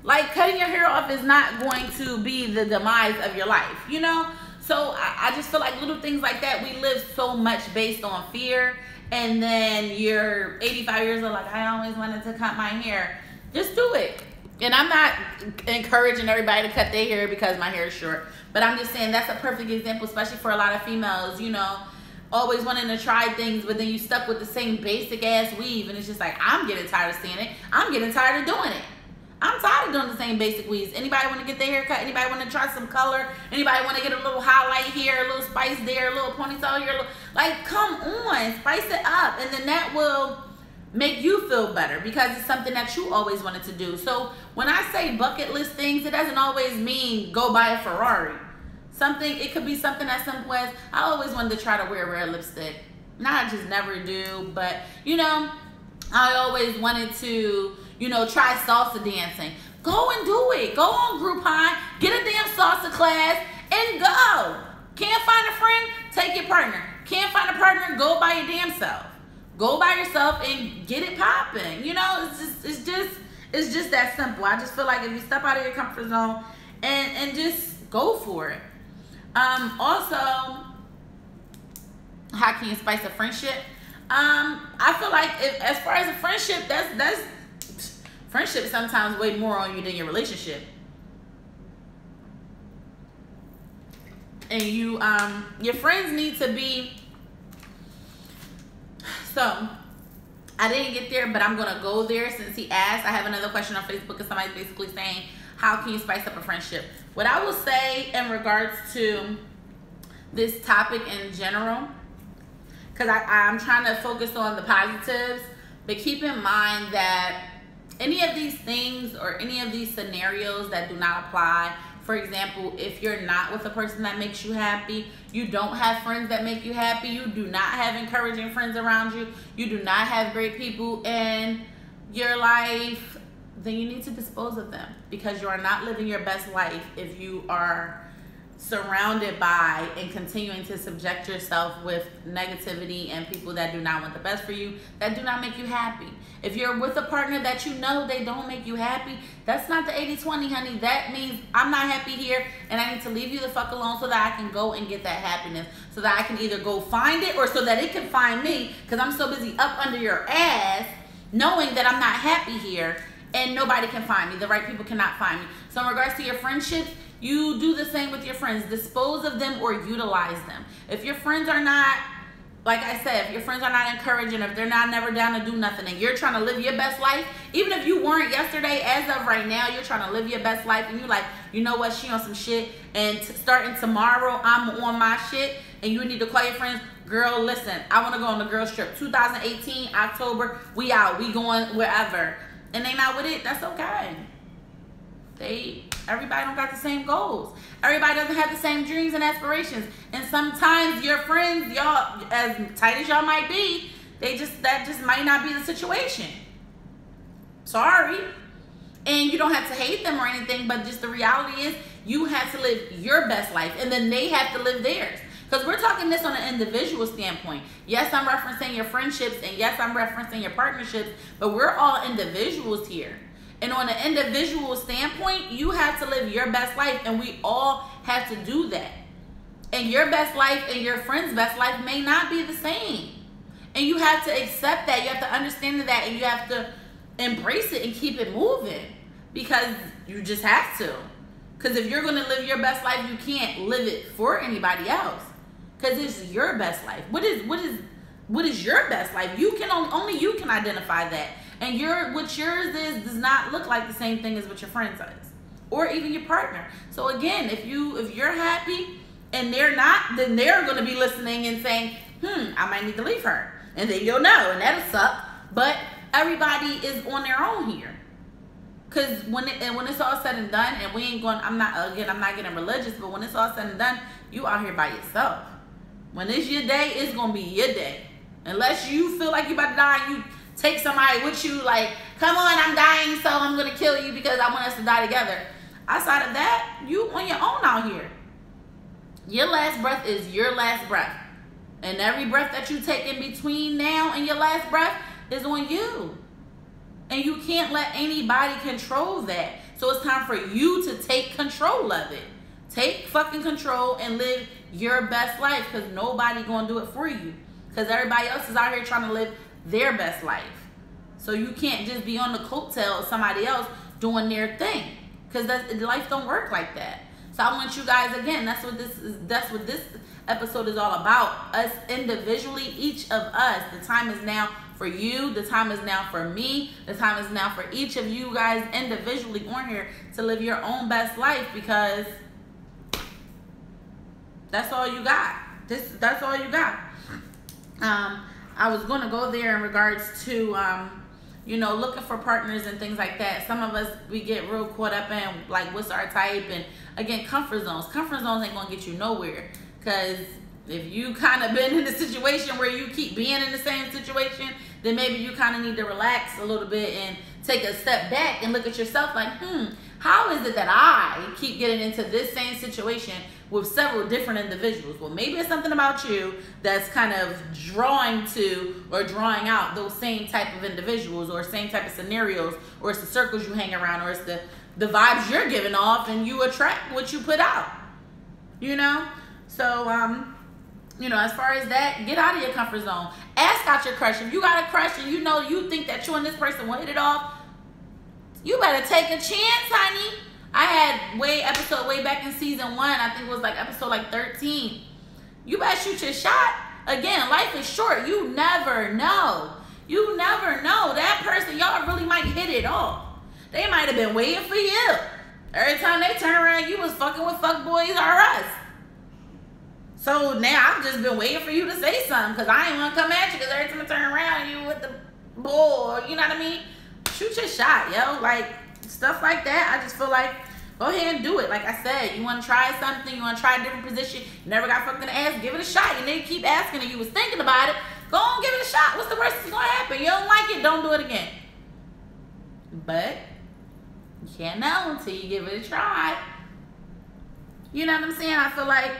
Like, cutting your hair off is not going to be the demise of your life, you know? So I just feel like little things like that, we live so much based on fear. And then you're 85 years old, like, I always wanted to cut my hair. Just do it. And I'm not encouraging everybody to cut their hair because my hair is short. But I'm just saying that's a perfect example, especially for a lot of females, you know, always wanting to try things, but then you stuck with the same basic ass weave. And it's just like, I'm getting tired of seeing it. I'm getting tired of doing it. I'm tired of doing the same basic weaves. Anybody want to get their hair cut? Anybody want to try some color? Anybody want to get a little highlight here, a little spice there, a little ponytail here? Like, come on, spice it up. And then that will make you feel better because it's something that you always wanted to do. So when I say bucket list things, it doesn't always mean go buy a Ferrari. It could be something as simple as, I always wanted to try to wear red lipstick. Now I just never do, but I always wanted to, try salsa dancing. Go and do it. Go on Groupon, get a damn salsa class, and go. Can't find a friend? Take your partner. Can't find a partner? Go by your damn self. Go by yourself and get it popping. It's just that simple. I just feel like if you step out of your comfort zone and just go for it. Also, how can you spice a friendship? I feel like as far as a friendship, that's friendship sometimes weigh more on you than your relationship. And your friends need to be. So I didn't get there, but I'm gonna go there since he asked. I have another question on Facebook, and somebody's basically saying, how can you spice up a friendship? What I will say in regards to this topic in general, because I'm trying to focus on the positives, but keep in mind that any of these things or any of these scenarios that do not apply, for example, if you're not with a person that makes you happy, you don't have friends that make you happy, you do not have encouraging friends around you, you do not have great people in your life, then you need to dispose of them, because you are not living your best life if you are surrounded by and continuing to subject yourself with negativity and people that do not want the best for you, that do not make you happy. If you're with a partner that they don't make you happy, that's not the 80-20, honey. That means I'm not happy here and I need to leave you the fuck alone so that I can go and get that happiness, so that I can either go find it or so that it can find me, because I'm so busy up under your ass knowing that I'm not happy here and nobody can find me. The right people cannot find me. So in regards to your friendships, you do the same with your friends. Dispose of them or utilize them. If your friends are not, like I said, if your friends are not encouraging, if they're not never down to do nothing, and you're trying to live your best life, even if you weren't yesterday, as of right now, you're trying to live your best life, and you're like, you know what, she on some shit, and starting tomorrow, I'm on my shit, and you need to call your friends, girl, listen, I want to go on the girls trip, 2018, October, we out, we going wherever, and they not with it, that's okay. Everybody don't got the same goals. Everybody doesn't have the same dreams and aspirations. And sometimes your friends, y'all, as tight as y'all might be, that just might not be the situation. Sorry. And you don't have to hate them or anything, but just the reality is you have to live your best life, and then they have to live theirs. Because we're talking this on an individual standpoint. Yes, I'm referencing your friendships, and yes, I'm referencing your partnerships, but we're all individuals here. And on an individual standpoint, you have to live your best life, and we all have to do that. And your best life and your friend's best life may not be the same. And you have to accept that. You have to understand that, and you have to embrace it and keep it moving, because you just have to. Because if you're going to live your best life, you can't live it for anybody else, because it's your best life. What is your best life? You can only you can identify that. And what yours is does not look like the same thing as what your friends is, or even your partner. So again, if you're happy and they're not, then they're going to be listening and saying, I might need to leave her, and then you'll know, and that'll suck. But everybody is on their own here, because when it's all said and done, and I'm not getting religious, but when it's all said and done, you out here by yourself. When it's your day, it's gonna be your day, unless you feel like you about to die. You take somebody with you, like, come on, I'm dying, so I'm going to kill you because I want us to die together. Outside of that, you on your own out here. Your last breath is your last breath. And every breath that you take in between now and your last breath is on you. And you can't let anybody control that. So it's time for you to take control of it. Take fucking control and live your best life, because nobody going to do it for you. Because everybody else is out here trying to live their best life. So you can't just be on the coattail of somebody else doing their thing, because life don't work like that. So I want you guys, again, that's what this episode is all about. Us individually, each of us. The time is now for you. The time is now for me. The time is now for each of you guys individually on here to live your own best life, because that's all you got. That's all you got. I was going to go there in regards to, you know, looking for partners and things like that. Some of us, we get real caught up in, like, what's our type? And, again, comfort zones. Comfort zones ain't going to get you nowhere. Because if you kind of been in a situation where you keep being in the same situation, then maybe you kind of need to relax a little bit and take a step back and look at yourself like, how is it that I keep getting into this same situation with several different individuals? Well, maybe it's something about you that's kind of drawing to or drawing out those same type of individuals or same type of scenarios, or it's the circles you hang around, or it's the vibes you're giving off, and you attract what you put out, you know? So, you know, as far as that, get out of your comfort zone. Ask out your crush. If you got a crush and you know you think that you and this person will hit it off, you better take a chance, honey. I had episode way back in season 1. I think it was like episode like 13. You better shoot your shot. Again, life is short. You never know. You never know. That person, y'all really might hit it off. They might have been waiting for you. Every time they turn around, you was fucking with fuckboys or us. So now I've just been waiting for you to say something, because I ain't want to come at you, because every time I turn around, you with the bull, you know what I mean? Shoot your shot, yo. Like, stuff like that, I just feel like, go ahead and do it. Like I said, you want to try something, you want to try a different position, you never got fucked in the ass, give it a shot. And then you keep asking and you was thinking about it, go on, give it a shot. What's the worst that's going to happen? You don't like it, don't do it again. But you can't know until you give it a try. You know what I'm saying? I feel like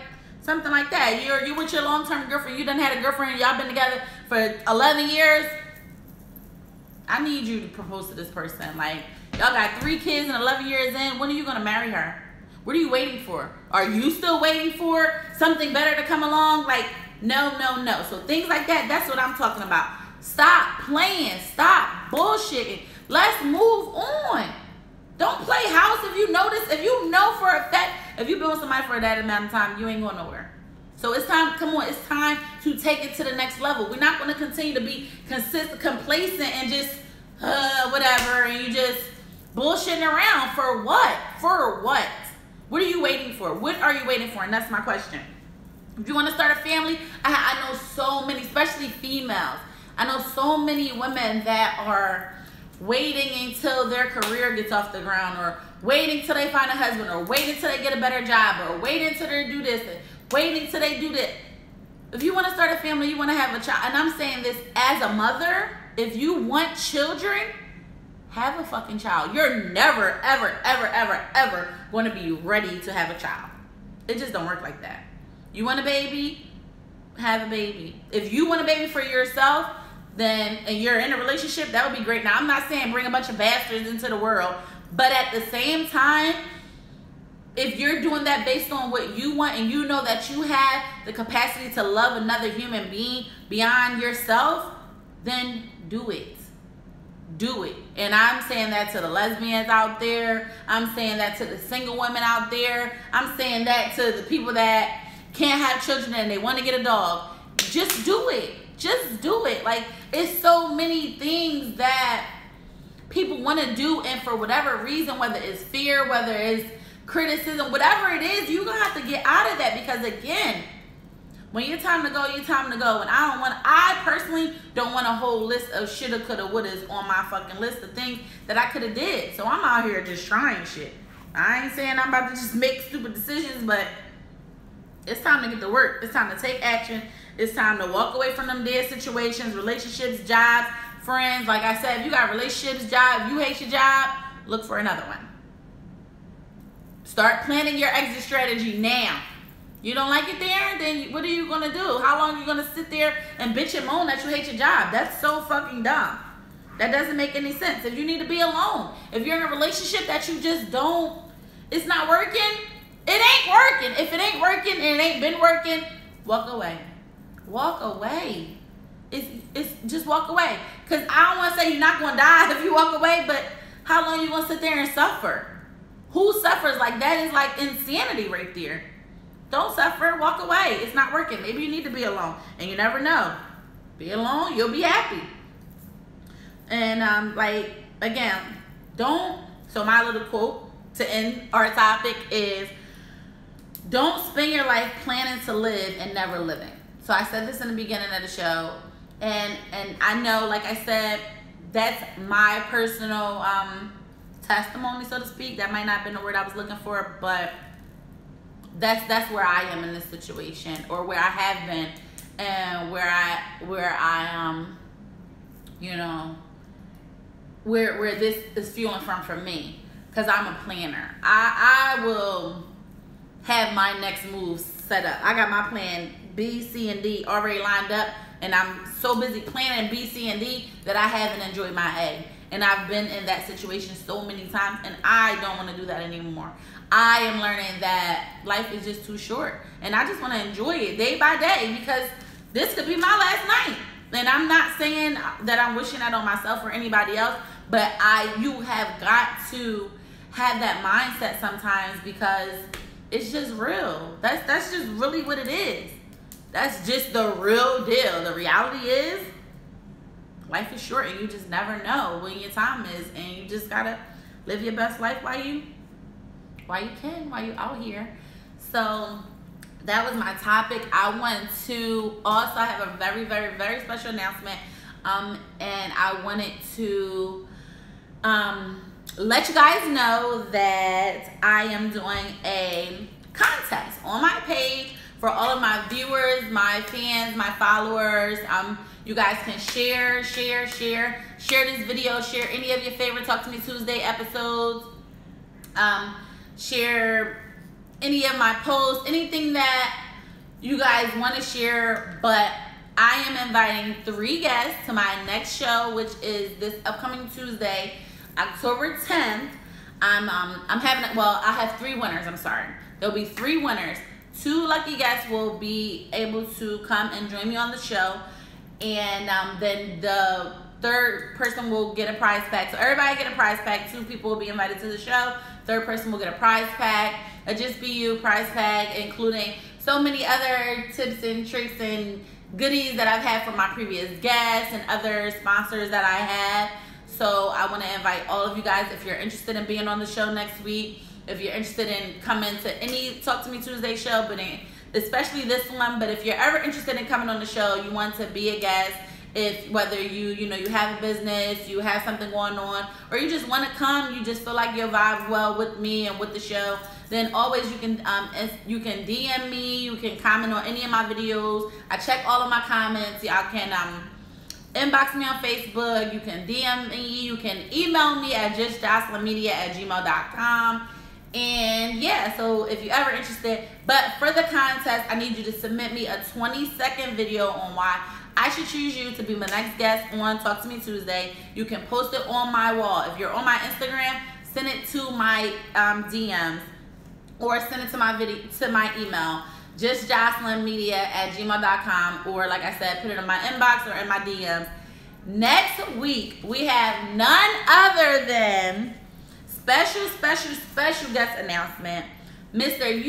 something like that. You're with your long-term girlfriend. You done had a girlfriend. Y'all been together for 11 years. I need you to propose to this person. Like, y'all got 3 kids and 11 years in. When are you going to marry her? What are you waiting for? Are you still waiting for something better to come along? Like, no, no, no. So things like that, that's what I'm talking about. Stop playing. Stop bullshitting. Let's move on. Don't play house if you notice. If you know for a fact, if you've been with somebody for that amount of time, you ain't going nowhere. So it's time, come on, it's time to take it to the next level. We're not going to continue to be complacent and just whatever, and you just bullshitting around. For what? For what? What are you waiting for? What are you waiting for? And that's my question. If you want to start a family, I know so many, especially females. I know so many women that are waiting until their career gets off the ground, or waiting till they find a husband, or waiting till they get a better job, or waiting till they do this, waiting till they do that. If you want to start a family, you want to have a child, and I'm saying this as a mother, if you want children, have a fucking child. You're never, ever, ever, ever, ever going to be ready to have a child. It just don't work like that. You want a baby, have a baby. If you want a baby for yourself, then, and you're in a relationship, that would be great. Now, I'm not saying bring a bunch of bastards into the world, but at the same time, if you're doing that based on what you want, and you know that you have the capacity to love another human being beyond yourself, then do it. Do it. And I'm saying that to the lesbians out there. I'm saying that to the single women out there. I'm saying that to the people that can't have children and they want to get a dog. Just do it. Just do it. Like, it's so many things that people want to do, and for whatever reason, whether it's fear, whether it's criticism, whatever it is, you're going to have to get out of that, because again, when your time to go, your time to go. And I personally don't want a whole list of shoulda, coulda, wouldas on my fucking list of things that I could have did. So I'm out here just trying shit. I ain't saying I'm about to just make stupid decisions, but it's time to get to work. It's time to take action. It's time to walk away from them dead situations, relationships, jobs, friends. Like I said, if you got relationships, job, if you hate your job, look for another one. Start planning your exit strategy now. You don't like it there? Then what are you going to do? How long are you going to sit there and bitch and moan that you hate your job? That's so fucking dumb. That doesn't make any sense. If you need to be alone, if you're in a relationship that you just don't, it's not working, it ain't working. If it ain't working and it ain't been working, walk away. Walk away. It's just walk away. Because I don't want to say you're not going to die if you walk away, but how long you going to sit there and suffer? Who suffers? Like, that is like insanity right there. Don't suffer. Walk away. It's not working. Maybe you need to be alone. And you never know. Be alone. You'll be happy. And, like, again, don't. So my little quote to end our topic is, don't spend your life planning to live and never living. So I said this in the beginning of the show. And I know, like I said, that's my personal testimony, so to speak. That might not have been the word I was looking for, but that's where I am in this situation, or where I have been, and where I you know, where this is fueling from for me, because I'm a planner. I will have my next moves set up. I got my plan B, C, and D already lined up, and I'm so busy planning B, C, and D that I haven't enjoyed my A. And I've been in that situation so many times, and I don't want to do that anymore. I am learning that life is just too short, and I just want to enjoy it day by day, because this could be my last night. And I'm not saying that I'm wishing that on myself or anybody else, but you have got to have that mindset sometimes, because it's just real. That's just really what it is. That's just the real deal. The reality is, life is short, and you just never know when your time is, and you just gotta live your best life while you out here. So that was my topic. I want to also have a very, very, very special announcement, and I wanted to let you guys know that I am doing a contest on my page for all of my viewers, my fans, my followers. You guys can share this video, share any of your favorite Talk to Me Tuesday episodes, share any of my posts, anything that you guys want to share. But I am inviting 3 guests to my next show, which is this upcoming Tuesday, October 10th. I have 3 winners. I'm sorry. There'll be 3 winners. 2 lucky guests will be able to come and join me on the show, and then the 3rd person will get a prize pack. So everybody get a prize pack. 2 people will be invited to the show. 3rd person will get a prize pack, a Just Be You prize pack, including so many other tips and tricks and goodies that I've had from my previous guests and other sponsors that I had. So I want to invite all of you guys, if you're interested in being on the show next week, if you're interested in coming to any Talk to Me Tuesday show, but especially this one, but if you're ever interested in coming on the show, you want to be a guest, whether you have a business, you have something going on, or you just want to come, you just feel like you'll vibe well with me and with the show, then always you can DM me, you can comment on any of my videos. I check all of my comments. Y'all can inbox me on Facebook, you can DM me, you can email me at justjocelynmedia@gmail.com. And yeah, so if you're ever interested, but for the contest, I need you to submit me a 20-second video on why I should choose you to be my next guest on Talk to Me Tuesday. You can post it on my wall. If you're on my Instagram, send it to my DMs, or send it to my email, justjocelynmedia@gmail.com, or like I said, put it in my inbox or in my DMs. Next week, we have none other than special guest announcement, Mr.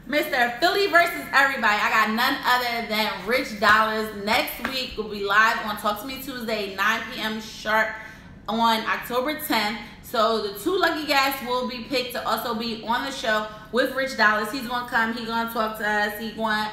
Mr. Philly versus everybody. I got none other than Rich Dollars. Next week will be live on Talk to Me Tuesday, 9 p.m. sharp on October 10th. So the 2 lucky guests will be picked to also be on the show with Rich Dollars. He's going to come. He's going to talk to us. He's going to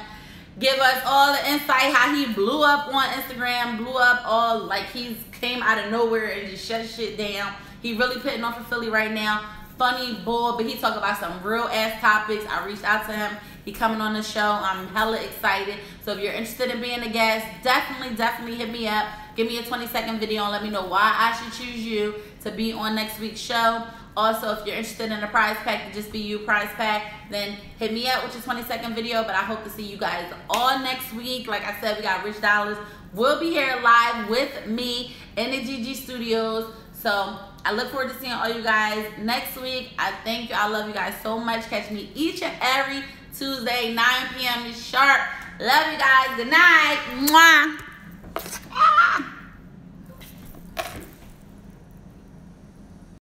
give us all the insight, how he blew up on Instagram, blew up all, like he's came out of nowhere and just shut shit down. He really putting on for Philly right now. Funny boy, but he talk about some real ass topics. I reached out to him. He coming on the show. I'm hella excited. So if you're interested in being a guest, definitely hit me up. Give me a 20-second video and let me know why I should choose you to be on next week's show. Also, if you're interested in a prize pack, Just Be You prize pack, then hit me up with your 20-second video. But I hope to see you guys all next week. Like I said, we got Rich Dollars. We'll be here live with me in the GG Studios. So I look forward to seeing all you guys next week. I thank you. I love you guys so much. Catch me each and every Tuesday, 9 p.m. sharp. Love you guys. Good night. Mwah.